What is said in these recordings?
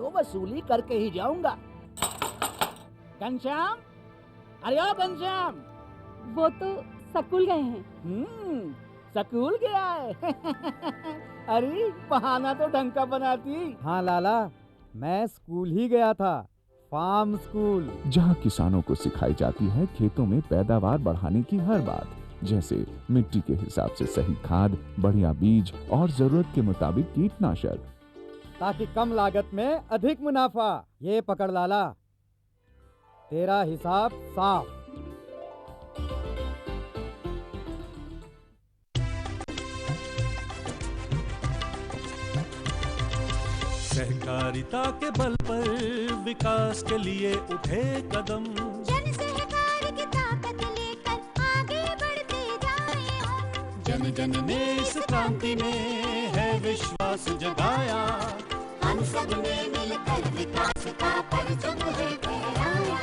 तो वसूली करके ही जाऊंगा। घनश्याम, अरे ओ घनश्याम। वो तो स्कूल गए हैं। स्कूल गया है। अरे बहाना तो ढंग का बनाती। हाँ लाला, मैं स्कूल ही गया था, फार्म स्कूल, जहाँ किसानों को सिखाई जाती है खेतों में पैदावार बढ़ाने की हर बात, जैसे मिट्टी के हिसाब से सही खाद, बढ़िया बीज और जरूरत के मुताबिक कीटनाशक, ताकि कम लागत में अधिक मुनाफा। ये पकड़ लाला, तेरा हिसाब साफ। सहकारिता के बल पर विकास के लिए उठे कदम, जन सहकार की ताकत लेकर आगे बढ़ते जाएं हम। जन जन ने इस क्रांति में है विश्वास जगाया, हम सब ने मिलकर विकास का परचम है फहराया।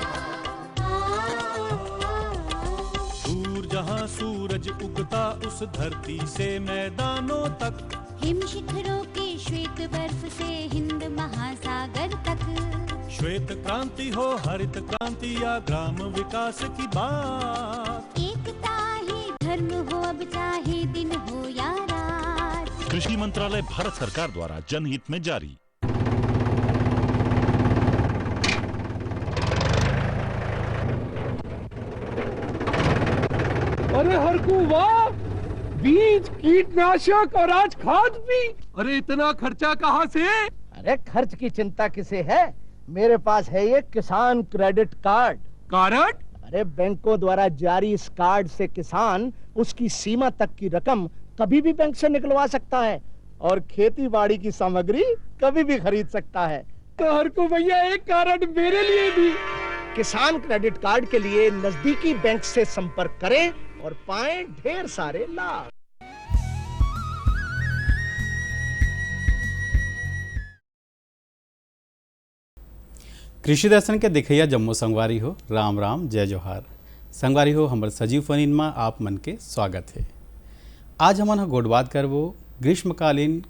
दूर जहाँ सूरज उगता उस धरती से मैदानों तक, हिम शिखरों की श्वेत बर्फ से हिंद महासागर तक। श्वेत क्रांति हो हरित क्रांति या ग्राम विकास की बात, एकता ही धर्म हो अब चाहे दिन हो या रात। कृषि मंत्रालय भारत सरकार द्वारा जनहित में जारी। अरे हरकू वाह, बीज, कीटनाशक और आज खाद भी। अरे इतना खर्चा कहाँ से? अरे खर्च की चिंता किसे है, मेरे पास है ये किसान क्रेडिट कार्ड। कार्ड? अरे बैंकों द्वारा जारी इस कार्ड से किसान उसकी सीमा तक की रकम कभी भी बैंक से निकलवा सकता है और खेती बाड़ी की सामग्री कभी भी खरीद सकता है। तो हरकू भैया एक कार्ड मेरे लिए भी। किसान क्रेडिट कार्ड के लिए नजदीकी बैंक से संपर्क करें और पाएं ढेर सारे लाभ। कृषि दर्शन के देखिया जम्मू संगवारी हो, राम राम जय जोहार। संगवारी हो हमर सजीव फनीन में आप मन के स्वागत है। आज हमन ह गोडबात करबो ग्रीष्मकालीन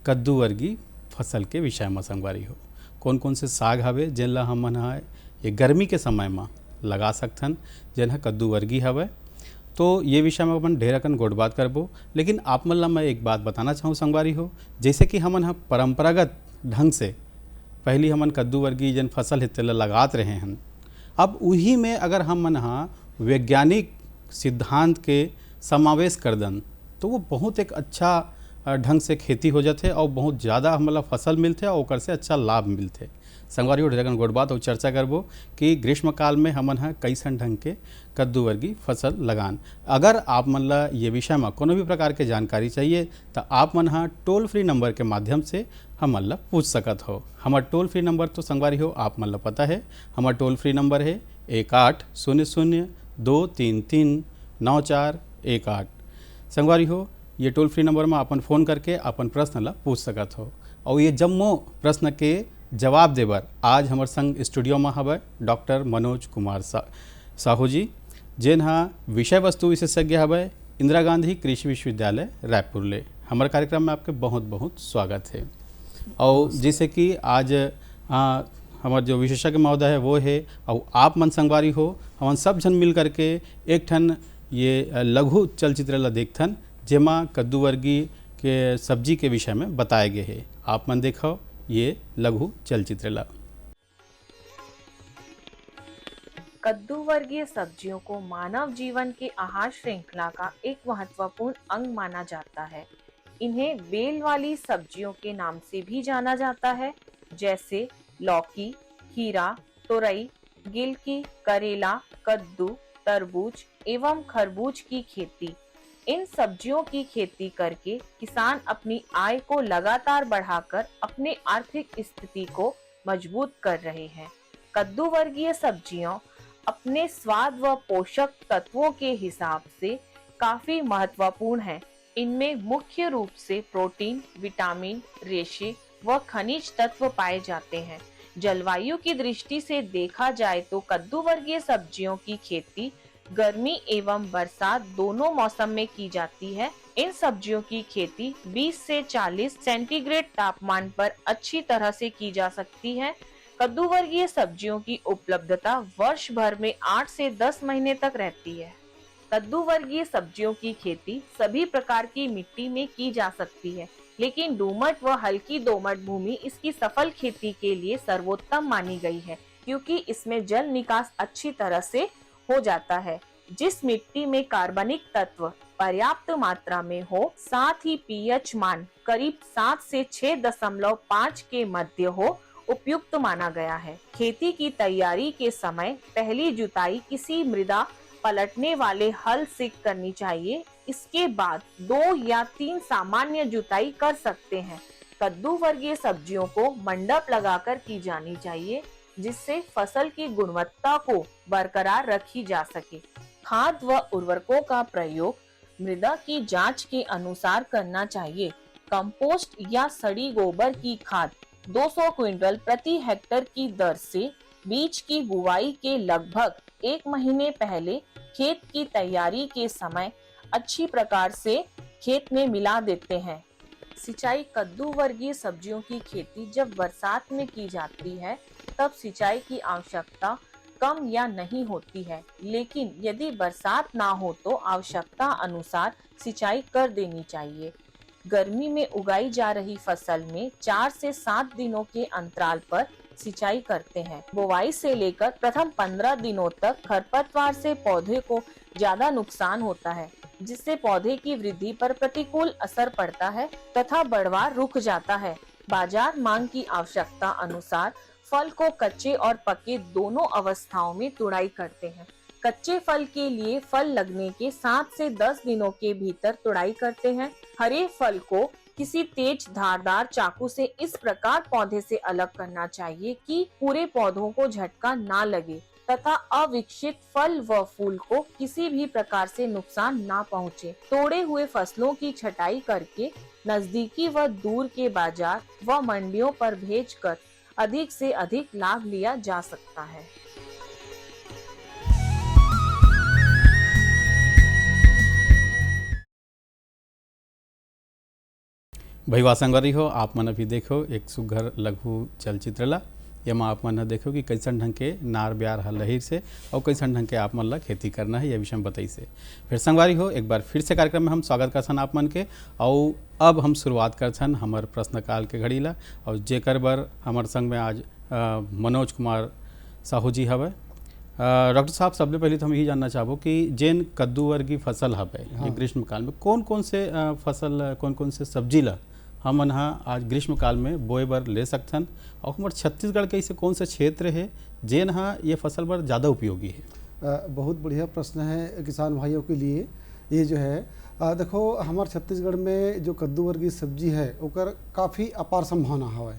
कद्दू वर्गी फसल के विषय में। संगवारी हो कौन कौन से साग हवे जेन ला हमन ह ये गर्मी के समय में लगा सकथन, जेन ह कद्दू वर्गी हवे। तो ये विषय में अपन ढेर अकन गोडबात करबो, लेकिन आप मन ला मैं एक बात बताना चाहूँ संगवारी हो, जैसे कि हमन ह परंपरागत ढंग से पहली हमन कद्दू वर्गी जन फसल है तेला लगात रहे हैं। अब वही में अगर हम मन वैज्ञानिक सिद्धांत के समावेश कर दन तो वो बहुत एक अच्छा ढंग से खेती हो जाते और बहुत ज़्यादा हमला फसल मिलते और ओकर से अच्छा लाभ मिलते। संगवारी हो ढेर गोट और चर्चा करबो कि ग्रीष्म काल में हमन कैसन ढंग के कद्दू वर्गी फसल लगान। अगर आप मन ला ये विषय में कोनो भी प्रकार के जानकारी चाहिए तो आप मन टोल फ्री नंबर के माध्यम से हमन ला पूछ सकत हो। हमार टोल फ्री नंबर तो संगवारी हो आप मन ला पता है, हमार टोल फ्री नंबर है 1800-233-9418। संगवारी हो ये टोल फ्री नंबर में अपन फ़ोन करके अपन प्रश्न ला पूछ सकत हो। और ये जम्मो प्रश्न के जवाब देबर आज हमार संग स्टूडियो में हवे डॉक्टर मनोज कुमार साहू जी, जेन विषय वस्तु विशेषज्ञ हवे इंदिरा गांधी कृषि विश्वविद्यालय रायपुर ले। हमारे कार्यक्रम में आपके बहुत बहुत स्वागत है। और जैसे कि आज हमारे जो विशेषज्ञ महोदय है वो है और आप मन संगवारी हो, हम सब जन मिल करके एक ठन ये लघु चलचित्र ला देखथन जेमा कद्दू वर्गी के सब्जी के विषय में बताए गए है। आप मन देखो ये लघु चलचित्र ला। कद्दू वर्गीय सब्जियों को मानव जीवन की आहार श्रृंखला का एक महत्वपूर्ण अंग माना जाता है। इन्हें बेल वाली सब्जियों के नाम से भी जाना जाता है, जैसे लौकी, खीरा, तोरई, गिलकी, करेला, कद्दू, तरबूज एवं खरबूज की खेती। इन सब्जियों की खेती करके किसान अपनी आय को लगातार बढ़ाकर अपने आर्थिक स्थिति को मजबूत कर रहे हैं। कद्दू वर्गीय सब्जियां अपने स्वाद व पोषक तत्वों के हिसाब से काफी महत्वपूर्ण हैं। इनमें मुख्य रूप से प्रोटीन, विटामिन, रेशे व खनिज तत्व पाए जाते हैं। जलवायु की दृष्टि से देखा जाए तो कद्दू वर्गीय सब्जियों की खेती गर्मी एवं बरसात दोनों मौसम में की जाती है। इन सब्जियों की खेती 20 से 40 सेंटीग्रेड तापमान पर अच्छी तरह से की जा सकती है। कद्दू वर्गीय सब्जियों की उपलब्धता वर्ष भर में 8 से 10 महीने तक रहती है। कद्दू वर्गीय सब्जियों की खेती सभी प्रकार की मिट्टी में की जा सकती है, लेकिन दोमट व हल्की दोमट भूमि इसकी सफल खेती के लिए सर्वोत्तम मानी गई है, क्योंकि इसमें जल निकास अच्छी तरह से हो जाता है। जिस मिट्टी में कार्बनिक तत्व पर्याप्त मात्रा में हो, साथ ही पीएच मान करीब 7 से 6.5 के मध्य हो, उपयुक्त माना गया है। खेती की तैयारी के समय पहली जुताई किसी मृदा पलटने वाले हल से करनी चाहिए। इसके बाद 2 या 3 सामान्य जुताई कर सकते हैं। कद्दू वर्गीय सब्जियों को मंडप लगाकर की जानी चाहिए, जिससे फसल की गुणवत्ता को बरकरार रखी जा सके। खाद व उर्वरकों का प्रयोग मृदा की जांच के अनुसार करना चाहिए। कंपोस्ट या सड़ी गोबर की खाद 200 क्विंटल प्रति हेक्टेयर की दर से बीज की बुआई के लगभग 1 महीने पहले खेत की तैयारी के समय अच्छी प्रकार से खेत में मिला देते हैं। सिंचाई कद्दू वर्गीय सब्जियों की खेती जब बरसात में की जाती है, तब सिंचाई की आवश्यकता कम या नहीं होती है, लेकिन यदि बरसात ना हो तो आवश्यकता अनुसार सिंचाई कर देनी चाहिए। गर्मी में उगाई जा रही फसल में 4 से 7 दिनों के अंतराल पर सिंचाई करते हैं। बुवाई से लेकर प्रथम 15 दिनों तक खरपतवार से पौधे को ज्यादा नुकसान होता है, जिससे पौधे की वृद्धि पर प्रतिकूल असर पड़ता है तथा बढ़वार रुक जाता है। बाजार मांग की आवश्यकता अनुसार फल को कच्चे और पके दोनों अवस्थाओं में तुड़ाई करते हैं। कच्चे फल के लिए फल लगने के 7 से 10 दिनों के भीतर तुड़ाई करते हैं। हरे फल को किसी तेज धारदार चाकू से इस प्रकार पौधे से अलग करना चाहिए कि पूरे पौधों को झटका ना लगे तथा अविकसित फल व फूल को किसी भी प्रकार से नुकसान ना पहुँचे। तोड़े हुए फसलों की छटाई करके नजदीकी व दूर के बाजार व मंडियों पर भेजकर अधिक से अधिक लाभ लिया जा सकता है। भैया संगवारी हो, आप मन अभी देखो एक सुघर लघु चलचित्र ला, एमा आप मन देखो कि कैसन ढंग के नार ब्यार हल लहिर से और कैसन ढंग के आप मन ला खेती करना है, यह विषय बताई से। फिर संगवारी हो, एक बार फिर से कार्यक्रम में हम स्वागत करथन आप मन के। और अब हम शुरुआत करथन हमार प्रश्नकाल के घड़ी ला, और जेकर बर हमार संग में आज मनोज कुमार साहू जी हवे। डॉक्टर साहब, सबले पहले तो हम यही जानना चाहबो कि जेन कद्दू वर्गी फसल हवे ग्रीष्म काल में कौन कौन से फसल, कौन कौन से सब्जी ला हमन आज ग्रीष्म काल में बोए बर ले सकथन, और हमार छत्तीसगढ़ के ऐसे कौन से क्षेत्र है जेन ये फसल बर ज़्यादा उपयोगी है? बहुत बढ़िया प्रश्न है किसान भाइयों के लिए। ये जो है देखो, हमार छत्तीसगढ़ में जो कद्दू वर्गीय सब्जी है ओकर काफ़ी अपार संभावना हवे।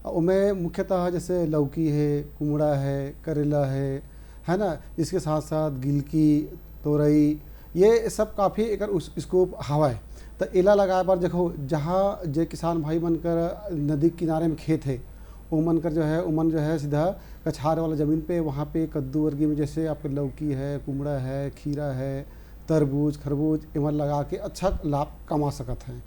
उनमें मुख्यतः जैसे लौकी है, कुमड़ा है, करेला है ना, इसके साथ साथ गिलकी, तोरई, ये सब काफ़ी एक स्कोप हवा। तो एला लगाए पर देखो, जहाँ जे किसान भाई मन कर नदी किनारे में खेत है, उमन कर उमन जो है सीधा कछार वाला ज़मीन पे, वहाँ पे कद्दू वर्गी में जैसे आपके लौकी है, कुमड़ा है, खीरा है, तरबूज, खरबूज, इमन लगा के अच्छा लाभ कमा सकत हैं।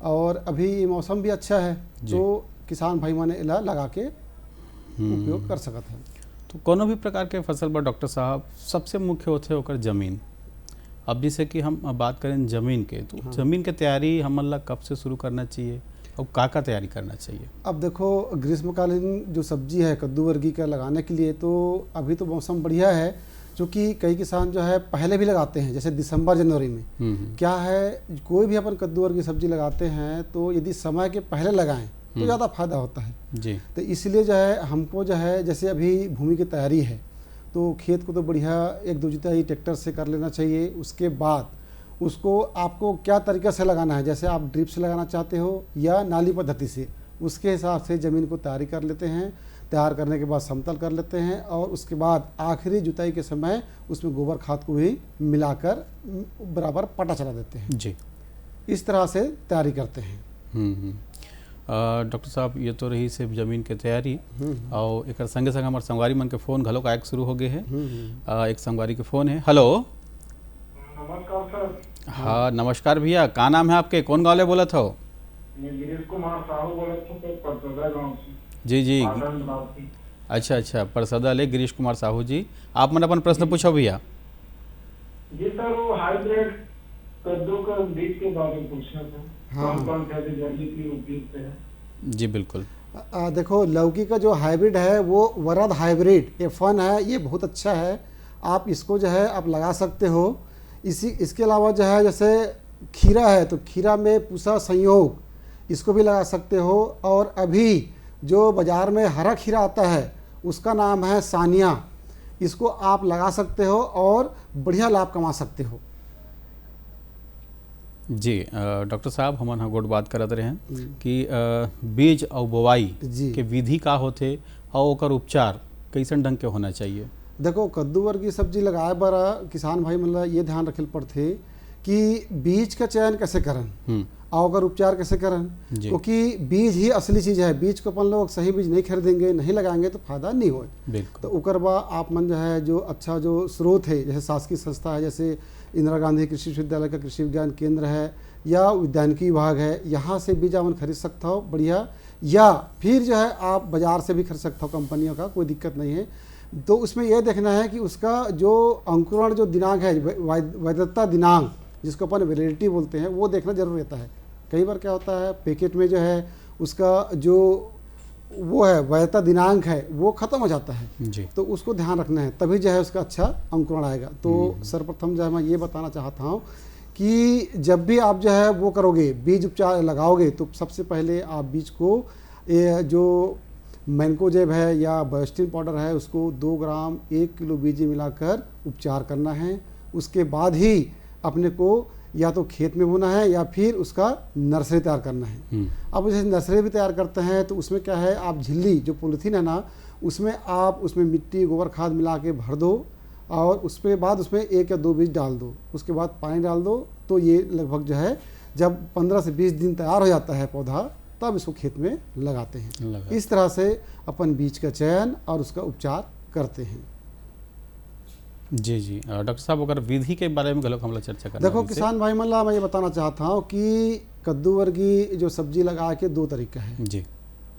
और अभी मौसम भी अच्छा है, तो किसान भाई मन एला लगा के उपयोग कर सकत हैं। तो कोनो भी प्रकार के फसल पर डॉक्टर साहब सबसे मुख्य होते होकर ज़मीन। अब जैसे कि हम बात करें ज़मीन के, तो ज़मीन के तैयारी हमन ला कब से शुरू करना चाहिए और का तैयारी करना चाहिए? अब देखो, ग्रीष्मकालीन जो सब्जी है कद्दू वर्गी का लगाने के लिए तो अभी तो मौसम बढ़िया है, क्योंकि कई किसान जो है पहले भी लगाते हैं, जैसे दिसंबर जनवरी में। क्या है, कोई भी अपन कद्दू वर्गी सब्जी लगाते हैं तो यदि समय के पहले लगाएं तो ज़्यादा फायदा होता है जी। तो इसलिए जो है हमको जो है, जैसे अभी भूमि की तैयारी है तो खेत को तो बढ़िया 1-2 जुताई ट्रैक्टर से कर लेना चाहिए। उसके बाद उसको आपको क्या तरीके से लगाना है, जैसे आप ड्रिप से लगाना चाहते हो या नाली पद्धति से, उसके हिसाब से ज़मीन को तैयारी कर लेते हैं। तैयार करने के बाद समतल कर लेते हैं, और उसके बाद आखिरी जुताई के समय उसमें गोबर खाद को भी मिलाकर बराबर पटा चला देते हैं जी। इस तरह से तैयारी करते हैं। डॉक्टर साहब, ये तो रही सिर्फ जमीन के तैयारी, और एक संगे संग हमारे संगवारी मन के फ़ोन घलोक आए शुरू हो गए हैं। एक संगवारी के फ़ोन है। हेलो नमस्कार सर। हाँ नमस्कार भैया, का नाम है आपके, कौन गाँव ले बोला था? मैं गिरीश कुमार साहू बोला था सर, परसदा गाँव से। जी जी, पाटन ब्लॉक से। अच्छा, परसदा ले गिरीश कुमार साहू जी, आप मन अपन प्रश्न पूछो भैया। जी सर, वो हाइब्रिड कद्दू का बीज के बारे में पूछना था। हाँ। कौन से जल्दी की उपयुक्त है? जी बिल्कुल। देखो लौकी का जो हाइब्रिड है वो वरद हाइब्रिड F1 है, ये बहुत अच्छा है। आप इसको जो है आप लगा सकते हो। इसके अलावा जो है जैसे खीरा है तो खीरा में पूसा संयोग इसको भी लगा सकते हो। और अभी जो बाज़ार में हरा खीरा आता है उसका नाम है सानिया, इसको आप लगा सकते हो और बढ़िया लाभ कमा सकते हो। जी डॉक्टर साहब, हम यहाँ गोट बात करते रहे हैं कि बीज और बोवाई के विधि का होते और ओकर उपचार कैसन ढंग के होना चाहिए? देखो कद्दू वर्गी सब्जी लगाए बरा किसान भाई मतलब ये ध्यान रखे पड़ते कि बीज का चयन कैसे करन और अगर उपचार कैसे करन, क्योंकि बीज ही असली चीज़ है। बीज को अपन लोग सही बीज नहीं खरीदेंगे, नहीं लगाएंगे तो फायदा नहीं हो। तो उकर बा आप मन जो है जो अच्छा जो स्रोत है, जैसे शासकीय संस्था है, जैसे इंदिरा गांधी कृषि विश्वविद्यालय का कृषि विज्ञान केंद्र है या उद्यानिकी विभाग है, यहाँ से बीज आपन खरीद सकता हो बढ़िया। या फिर जो है आप बाज़ार से भी खरीद सकते हो कंपनियों का, कोई दिक्कत नहीं है। तो उसमें यह देखना है कि उसका जो अंकुरण जो दिनांक है, वैधता दिनांक जिसको अपन वैलिडिटी बोलते हैं, वो देखना जरूर रहता है। कई बार क्या होता है पैकेट में जो है उसका जो वो है वैधता दिनांक है वो ख़त्म हो जाता है जी। तो उसको ध्यान रखना है, तभी जो है उसका अच्छा अंकुरण आएगा। तो सर्वप्रथम जो है मैं ये बताना चाहता हूँ कि जब भी आप जो है वो करोगे बीज उपचार लगाओगे तो सबसे पहले आप बीज को जो मैनकोजेब है या बायोस्टिन पाउडर है उसको 2 ग्राम 1 किलो बीज मिलाकर उपचार करना है। उसके बाद ही अपने को या तो खेत में बोना है या फिर उसका नर्सरी तैयार करना है। अब जैसे नर्सरी भी तैयार करते हैं तो उसमें क्या है, आप झिल्ली जो पॉलीथीन है ना उसमें आप उसमें मिट्टी गोबर खाद मिला के भर दो और उसके बाद उसमें 1 या 2 बीज डाल दो, उसके बाद पानी डाल दो। तो ये लगभग जो है जब 15 से 20 दिन तैयार हो जाता है पौधा तब इसको खेत में लगाते हैं। इस तरह से अपन बीज का चयन और उसका उपचार करते हैं। जी जी डॉक्टर साहब, अगर विधि के बारे में हम लोग चर्चा करें। देखो किसान भाई मल्ला मैं ये बताना चाहता हूँ कि कद्दू वर्गी जो सब्जी लगा के 2 तरीका है जी।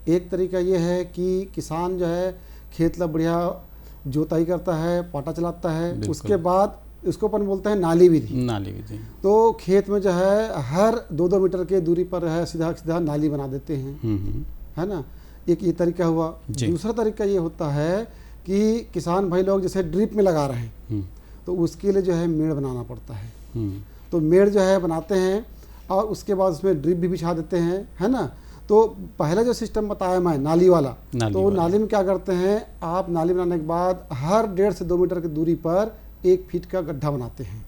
एक तरीका ये है कि किसान जो है खेत ला बढ़िया जोताई करता है, पाटा चलाता है, उसके बाद इसको अपन बोलते हैं नाली विधि। तो खेत में जो है हर 2-2 मीटर के दूरी पर है सीधा नाली बना देते हैं, है ना। एक ये तरीका हुआ। दूसरा तरीका ये होता है कि किसान भाई लोग जैसे ड्रिप में लगा रहे हैं तो उसके लिए जो है मेड़ बनाना पड़ता है। तो मेड़ जो है बनाते हैं और उसके बाद उसमें ड्रिप भी बिछा देते हैं, है ना। तो पहले जो सिस्टम बताया मैं नाली वाला, नाली में क्या करते हैं, आप नाली बनाने के बाद हर 1.5 से 2 मीटर की दूरी पर 1 फीट का गड्ढा बनाते हैं,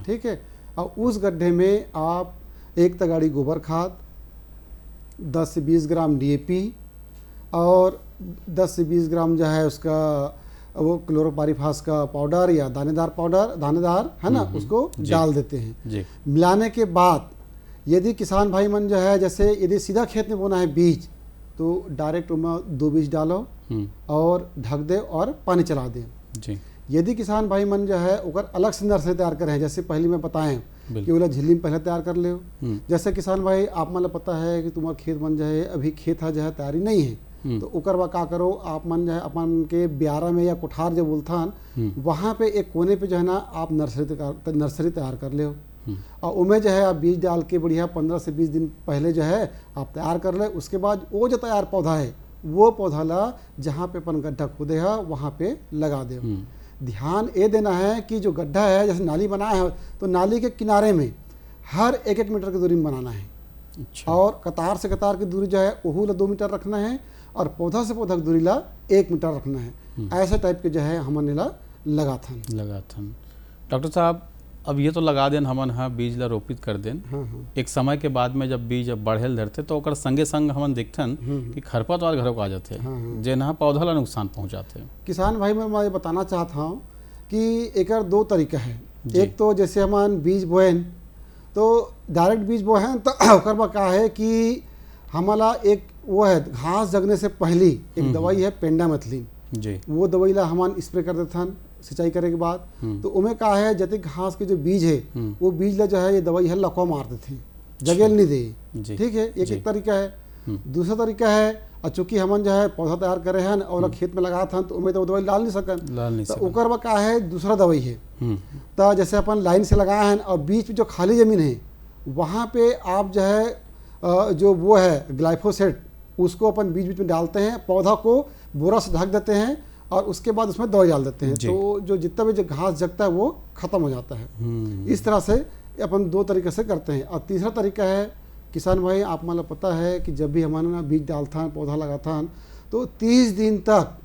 ठीक है। और उस गड्ढे में आप 1 तगाड़ी गोबर खाद, 10 से 20 ग्राम DAP और 10 से 20 ग्राम जो है उसका वो क्लोरोपारीफास का पाउडर या दानेदार है ना, उसको डाल देते हैं। मिलाने के बाद यदि किसान भाई मन जो है जैसे यदि सीधा खेत में बोना है बीज तो डायरेक्ट उसमें 2 बीज डालो और ढक दे और पानी चला दे। यदि किसान भाई मन जो है ओकर अलग से नर्सरी तैयार करें, जैसे पहले मैं बताएं कि वो झिल्ली में पहले तैयार कर ले। जैसे किसान भाई आप मतलब पता है कि तुम्हारा खेत मन जो है अभी खेत जो है तैयारी नहीं है तो ओकर बा का करो, आप मन जो है अपन के ब्यारा में या कोठार जो बोलथान वहाँ पे एक कोने पे जो है ना आप नर्सरी तैयार कर ले और उमें जो है आप बीज डाल के बढ़िया 15 से 20 दिन पहले जो है आप तैयार कर ले। उसके बाद वो जो तैयार पौधा है वो पौधा ला जहाँ पे अपन गड्ढा खोदे है वहाँ पे लगा दे। ध्यान ये देना है कि जो गड्ढा है जैसे नाली बनाया है तो नाली के किनारे में हर 1-1 मीटर की दूरी में बनाना है और कतार से कतार की दूरी जो है वहू ला 2 मीटर रखना है और पौधा से पौधा की दूरी ला 1 मीटर रखना है। ऐसे टाइप के जो है हमने ला लगाथन। डॉक्टर साहब, अब ये तो लगा देन हमन हाँ बीज ला रोपित कर देन। एक समय के बाद में जब बीज बढ़ेल धरते तो ओकर संगे संग हमन देखथन कि खरपतवार घरों को आ जाते जेना पौधा ला नुकसान पहुंचाते। किसान भाई मैं ये बताना चाहता हूँ कि एकर 2 तरीका है। एक तो जैसे हमन बीज बोएन तो डायरेक्ट बीज बोएन तो ओकर बा का है कि हमारा एक वो है घास जगने से पहली एक दवाई है पेंडामेथिलीन जी। वो दवाई ला हमन स्प्रे कर देथन सिंचाई करे के बाद तो उमें का है जते घास के जो बीज है वो बीज ला जो है ये दवाई है लकवा मार देते हैं, जगह नहीं दे। ठीक है, एक तरीका है। दूसरा तरीका है और चूंकि हमन जो है पौधा तैयार करे हैं और खेत में लगा था तो उमें तो दवाई डाल नहीं सकन, तो ओकर में का है दूसरा दवाई है। तो जैसे अपन लाइन से लगाए हैं और बीच में जो खाली जमीन है वहाँ पे आप जो है जो वो है ग्लाइफोसेट उसको अपन बीच बीच में डालते हैं, पौधा को बोरा से ढक देते हैं और उसके बाद उसमें दवाई डाल देते हैं, तो जो जितना भी जो घास जगता है वो खत्म हो जाता है। इस तरह से अपन 2 तरीके से करते हैं। और तीसरा तरीका है किसान भाई, आप मतलब पता है कि जब भी हमारे ना बीज डालता है पौधा लगाता है तो 30 दिन तक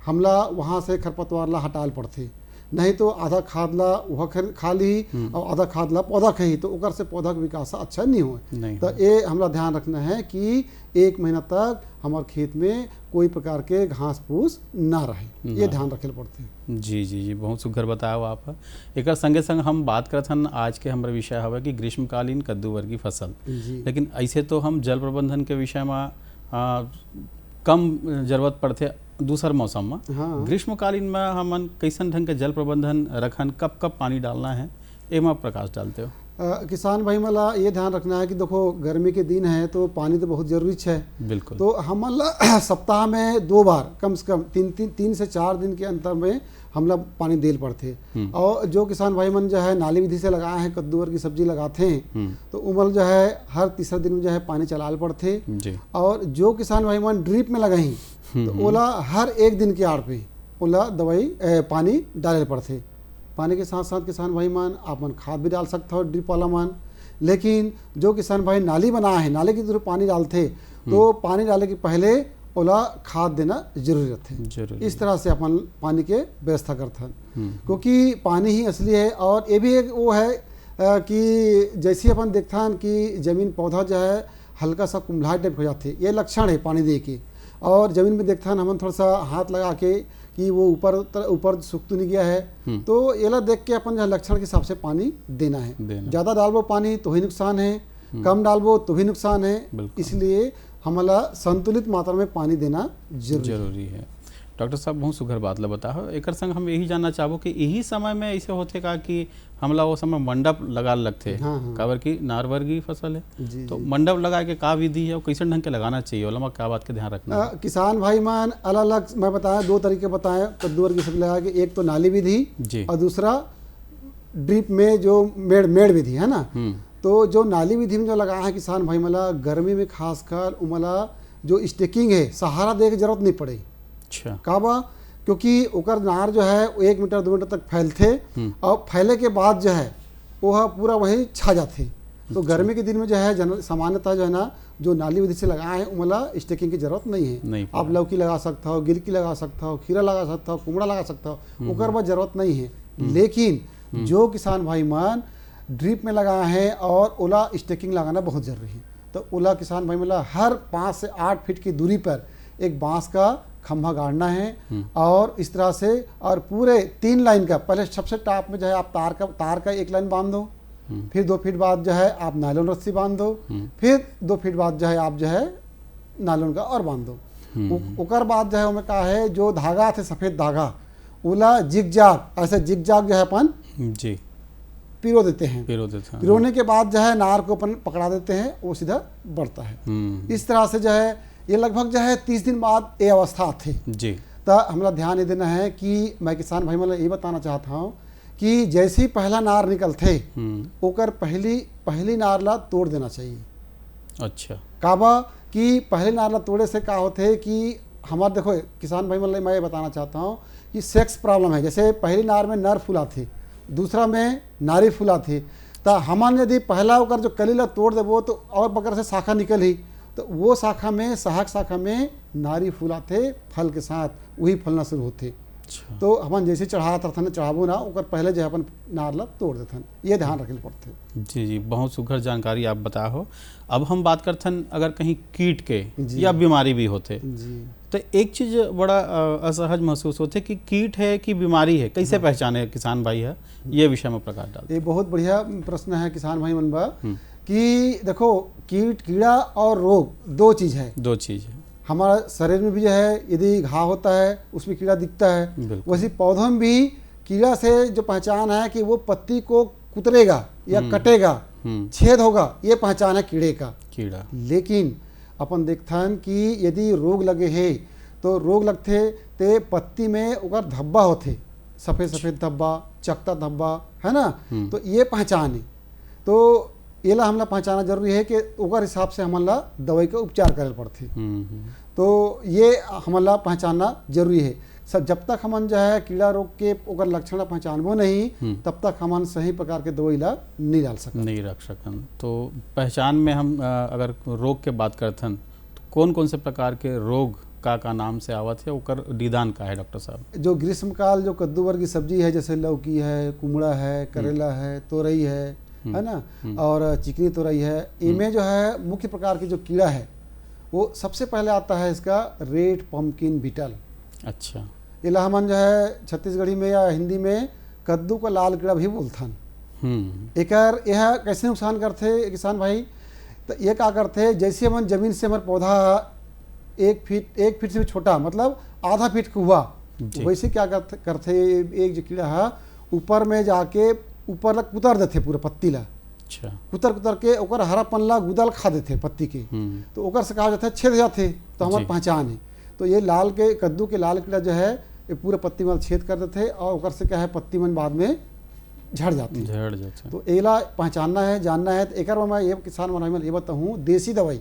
हमला वहाँ से खरपतवार ला हटाल पड़ते, नहीं तो आधा खाद ला वह खा ली और आधा खाद ला पौधा खही, तो ओकर से पौधा का विकास अच्छा नहीं हो। तो ये हमला ध्यान रखना है कि 1 महीना तक हमारे खेत में कोई प्रकार के घास फूस ना रहे, ये ध्यान रखे पड़ते हैं। जी जी जी, बहुत सुघर बताया आप। एक संगे संग हम बात करत हन, आज के हमारे विषय हवा कि ग्रीष्मकालीन कद्दू वर्गी फसल, लेकिन ऐसे तो हम जल प्रबंधन के विषय में कम जरूरत पड़ते दूसर मौसम में। हाँ। ग्रीष्मकालीन में हमन कैसन ढंग के जल प्रबंधन रखन, कब कब पानी डालना है, एमा प्रकाश डालते हो? किसान भाई मला ये ध्यान रखना है कि देखो गर्मी के दिन है तो पानी तो बहुत जरूरी है। बिल्कुल। तो हमला सप्ताह में 2 बार कम से कम 3 से 4 दिन के अंतर में हमला पानी देल पड़ते। और जो किसान भाई मन जो है नाली विधि से लगाए हैं कद्दू की सब्जी लगाते हैं तो उमल जो है हर तीसरा दिन में जो है पानी चलाल पड़ते। और जो किसान भाई मन ड्रिप में लगाई तो ओला हर 1 दिन के आड़ पे ओला दवाई पानी डाले पड़ते। पानी के साथ साथ किसान भाई मान आप मन खाद भी डाल सकते हो ड्रिप वाला मान, लेकिन जो किसान भाई नाली बनाए हैं नाली की तरफ पानी डालते तो पानी डालने के पहले ओला खाद देना जरूरी रहते हैं। इस तरह से अपन पानी के व्यवस्था करते हैं, क्योंकि पानी ही असली है। और ये भी एक वो है कि जैसे अपन देखते हैं कि जमीन पौधा जो है हल्का सा कुम्हलाहट टाइप हो जाते, ये लक्षण है पानी दे के। और जमीन में देखते हैं हम थोड़ा सा हाथ लगा के कि वो ऊपर सूख तो नहीं गया है, तो ये ला देख के अपन जो लक्षण के हिसाब से पानी देना है। ज़्यादा डालबो पानी तो ही नुकसान है, कम डालबो तो भी नुकसान है, इसलिए हमारा संतुलित मात्रा में पानी देना जरूरी है। डॉक्टर साहब बहुत सुघर बात ला बताओ। एक संग हम यही जानना चाहबो कि यही समय में ऐसे होते का कि हमला वो समय मंडप लगा लगते। हाँ। काबर की नार वर्गीय फसल है तो मंडप लगा के का विधि है, कैसे ढंग के लगाना चाहिए, ओला क्या बात के ध्यान रखना है? किसान भाई मान अलग अलग मैं बताया 2 तरीके बताए कद्दू वर्गीय फसल लगा के, एक तो नाली विधि और दूसरा ड्रिप में जो मेड़ विधि है ना। तो जो नाली विधि में जो लगाया है किसान भाई मला गर्मी में खासकर उमला जो स्टेकिंग है सहारा दे की जरूरत नहीं पड़े। अच्छा। काबा क्योंकि ओकर नार जो है 1 मीटर 2 मीटर तक फैलते और फैले के बाद जो है वो पूरा वही छा जाते। तो गर्मी के दिन में जो है सामान्यतः जो है ना जो नाली विधि से लगाए हैं उमला स्टेकिंग की जरूरत नहीं है। आप लौकी लगा सकता हो, गिलकी लगा सकता हो, खीरा लगा सकता हो, कुमड़ा लगा सकता हो, ओकर बाद जरूरत नहीं है। लेकिन जो किसान भाई मान ड्रिप में लगाए हैं और ओला स्टेकिंग लगाना बहुत जरूरी है, तो ओला किसान भाई मतलब हर 5 से 8 फीट की दूरी पर एक बांस का खंभा गाड़ना है और इस तरह से और पूरे 3 लाइन का पहले सबसे टॉप में जो है आप तार का 1 लाइन बांध दो, फिर 2 फीट बाद जो है आप नायलॉन रस्सी बांध दो, फिर 2 फीट बाद जो है आप जो है नायलॉन का और बांध दो। ओकर बाद जो है उनमें का है जो धागा थे सफ़ेद धागा ओला जिगजाग ऐसे जिगजाग जो है अपन जी पिरो देते हैं। पिरोने के बाद जो है नार को अपन पकड़ा देते हैं, वो सीधा बढ़ता है। इस तरह से जो है ये लगभग जो है 30 दिन बाद ये अवस्था आती जी। तो हमारा ध्यान ये देना है कि मैं किसान भाई मतलब ये बताना चाहता हूँ कि जैसे ही पहला नार निकलते ओकर पहली नार ला तोड़ देना चाहिए। अच्छा। काबा कि पहले नार ला तोड़े से क्या होते कि हमारे देखो किसान भाई मतलब मैं ये बताना चाहता हूँ कि सेक्स प्रॉब्लम है। जैसे पहली नार में नर फूला थी, दूसरा में नारी फूला थी, तो हमारे यदि पहला होकर जो कली ला तोड़ दे वो तो और बकर से शाखा निकल ही, तो वो शाखा में सहायक शाखा में नारी फूला थे फल के साथ वही फलना शुरू होते। अच्छा। तो हम जैसे चढ़ाता था चढ़ाबो ना ओकर पहले जो अपन नारला तोड़ देथन, ये ध्यान रखे पड़ते। जी जी, बहुत सुघर जानकारी आप बताओ। अब हम बात करथन अगर कहीं कीट के या बीमारी भी होते तो एक चीज बड़ा असहज महसूस होते कि कीट है कि बीमारी है, कैसे पहचाने किसान भाई है, ये विषय में प्रकाश डाल। ये बहुत बढ़िया प्रश्न है किसान भाई मनबा कि देखो कीड़ा और रोग 2 चीज़ है। हमारा शरीर में भी जो है यदि घाव होता है उसमें कीड़ा दिखता है, वैसे पौधों में भी कीड़ा से जो पहचान है कि वो पत्ती को कुतरेगा या कटेगा, छेद होगा, ये पहचान है कीड़े का। कीड़ा लेकिन अपन देखथन कि यदि रोग लगे है तो रोग लगते ते पत्ती में ओकर धब्बा होते, सफ़ेद सफ़ेद धब्बा, चकता धब्बा, है ना। तो ये पहचान है। तो एला हमला पहचाना जरूरी है कि ओकर हिसाब से हमला दवाई का उपचार करे पड़ते। तो ये हमला पहचानना जरूरी है। सब जब तक हमन जो है कीड़ा रोग के ओकर लक्षण पहचानबो नहीं तब तक हमन सही प्रकार के दवाई ला नहीं डाल सकते, नहीं रख सकन। तो पहचान में हम अगर रोग के बात करथन तो कौन कौन से प्रकार के रोग का नाम से आवत है, ओकर निदान का है डॉक्टर साहब? जो ग्रीष्मकाल जो कद्दू वर्गीय सब्जी है, जैसे लौकी है, कुमड़ा है, करेला है, तोरई है ना, और चिकनी तोरई है, इनमें जो है मुख्य प्रकार की जो कीड़ा है वो सबसे पहले आता है इसका रेड पम्पकिन बीटल। अच्छा, इला हमन जो है छत्तीसगढ़ी में या हिंदी में कद्दू का लाल कीड़ा भी बोलथन। एकर यह कैसे नुकसान करते किसान भाई? तो ये क्या करते, जैसे हमन जमीन से हमारे पौधा 1 फीट से भी छोटा, मतलब आधा फीट का हुआ, वैसे क्या करते एक जो कीड़ा है ऊपर में जाके ऊपर लग कुतर देते पूरा पत्ती ला। अच्छा, कुतर के ओकर हरा पन्ना गुदल खा देते पत्ती के, तो ओकर से कहा जाता है छेद जाते, तो हमारी पहचान है। तो ये लाल के कद्दू के लाल कीड़ा जो है ये पूरे पत्ती में छेद कर देते और ओकर से क्या है पत्ती मन बाद में झड़ जाते। तो एला पहचानना है, जानना है। तो एक मैं ये किसान मन ये बताऊँ, देसी दवाई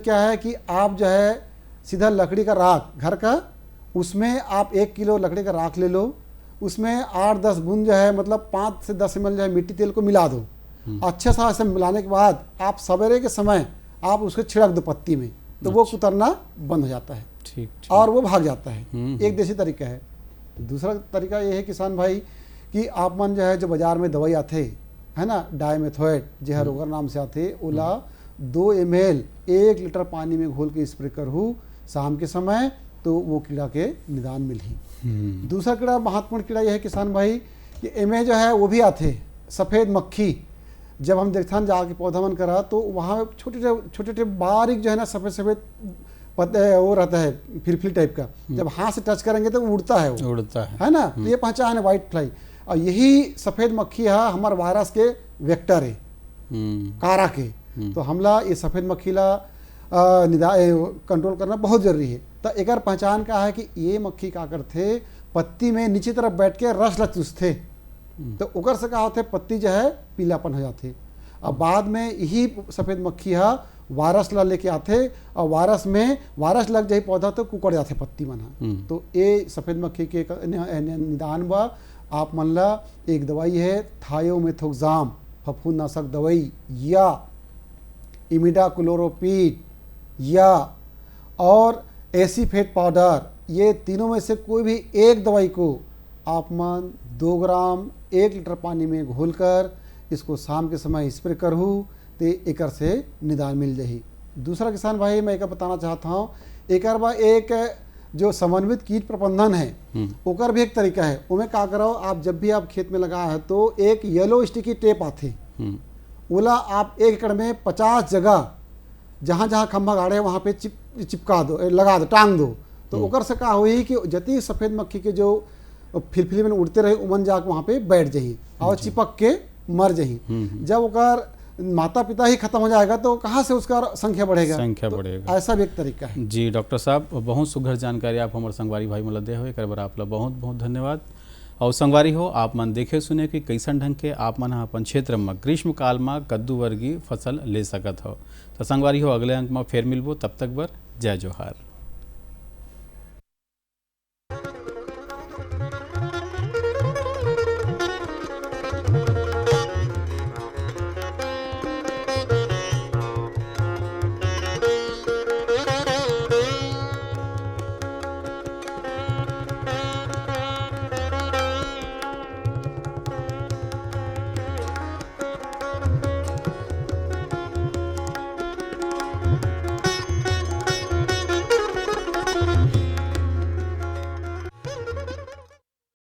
क्या है कि आप जो है सीधा लकड़ी का राख घर का, उसमें आप 1 किलो लकड़ी का राख ले लो, उसमें 8-10 बूंद जो है मतलब 5 से 10 ml जो है मिट्टी तेल को मिला दो। अच्छे से ऐसे मिलाने के बाद आप सवेरे के समय आप उसको छिड़क दो पत्ती में, तो वो कुतरना बंद हो जाता है। ठीक, और वो भाग जाता है। एक देसी तरीका है। दूसरा तरीका ये है किसान भाई कि आप मन जो है जो बाजार में दवाई आते है ना, डायमेथोएट जो है रोगर नाम से आते, ओला 2 ml 1 लीटर पानी में घोल के स्प्रे करहूँ शाम के समय, तो वो कीड़ा के निदान मिली। दूसरा कीड़ा महत्वपूर्ण कीड़ा यह है किसान भाई कि एमे जो है वो भी आते सफ़ेद मक्खी। जब हम देखथन जाके पौधा मन करा तो वहाँ छोटे बारीक जो है ना सफ़ेद पत्ते वो रहता है फिरफिली टाइप का, जब हाथ से टच करेंगे तो उड़ता है, वो उड़ता है ना। तो ये पहचान है वाइट फ्लाई। और यही सफ़ेद मक्खी है हमारे वायरस के वेक्टर है, कारा के। तो हमला ये सफ़ेद मक्खी ला कंट्रोल करना बहुत जरूरी है। तो एक पहचान का है कि ये मक्खी का करते पत्ती में नीचे तरफ बैठ के रस ला चूसते, तो ओकर से क्या होते पत्ती जो है पीलापन हो जाते। अब बाद में यही सफ़ेद मक्खी है वायरस ला लेके आते और वायरस लग जाए पौधा तो कुकड़ जाते पत्ती मन। तो ये सफ़ेद मक्खी के निदान बा आप मन ला एक दवाई है थायोमेथोक्साम फफूंदनाशक दवाई या इमिडाक्लोरोपीड या और एसीफेट पाउडर, ये तीनों में से कोई भी एक दवाई को आप मन 2 ग्राम 1 लीटर पानी में घोलकर इसको शाम के समय स्प्रे करहूँ तो एकर से निदान मिल जाही। दूसरा किसान भाई मैं एक बताना चाहता हूँ, एक जो समन्वित कीट प्रबंधन है ओकर भी एक तरीका है। उमें क्या करो, आप जब भी आप खेत में लगा है तो एक येलो स्टिकी टेप आते, ओला आप 1 एकड़ में 50 जगह जहाँ जहाँ खम्भा गाड़े वहाँ पे चिपका दो, लगा दो, टांग दो। तो ओकर से क्या हुई कि जति सफ़ेद मक्खी के जो फिलफिली में उड़ते रहे उमन जाके वहाँ पे बैठ जाही और चिपक के मर जाही। जब ओकर माता पिता ही खत्म हो जाएगा तो कहाँ से उसका संख्या बढ़ेगा, तो ऐसा भी एक तरीका है। जी डॉक्टर साहब, बहुत सुघर जानकारी आप हमारे संगवारी भाई मन दे हो, एक बार आप बहुत बहुत धन्यवाद। और संगवारी हो आप मन देखे सुने कि कैसन ढंग के आप मन अपन क्षेत्र में ग्रीष्म काल में कद्दू वर्गीय फसल ले सकत हो। तो संगवारी हो अगले अंक में फिर मिलबो, तब तक बर जय जोहार।